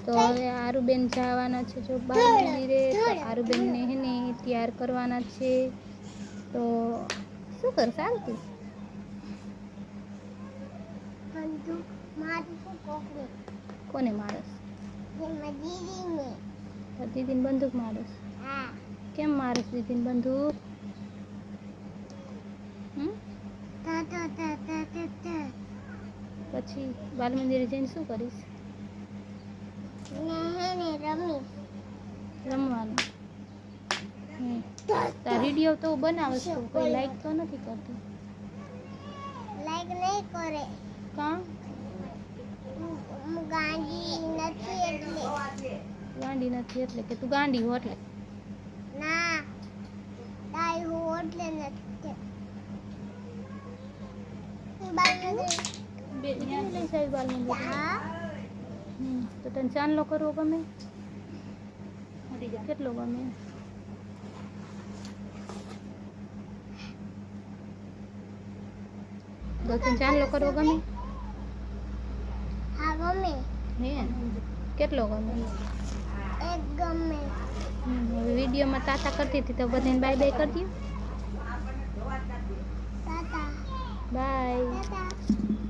તો હવે આરુબેન જવાના છે જો બાર મંદિરે, તો આરુબેનને હે ને તૈયાર કરવાના છે. તો શું કર ચાલતું કોને મારસ? દીદીને બંદૂક મારસ? કેમ મારસ દીદીને બંદૂક? પછી બાલ મંદિરે જઈને શું કરીશ? રમવાનું. તાર વિડીયો તો બનાવસ તું, કોઈ લાઈક તો નથી કરતી. લાઈક નહીં કરે. કાં? ગાંડી નથી એટલે. ગાંડી નથી એટલે કે તું ગાંડી હો એટલે? ના, તાઈ હું એટલે નથી. બાલ મંદિર બે લઈ જાય બાલ મંદિર. હા. તો તને ચાંદલો કરવો ગમે? કેટલો ગમે? તને ચાંદલો કરવો ગમે? હા ગમે. હે કેટલો ગમે? એક ગમે. હવે વિડીયોમાં તાતા કરતી હતી તો બધાને બાય બાય કરતી. તાતા. બાય. તાતા.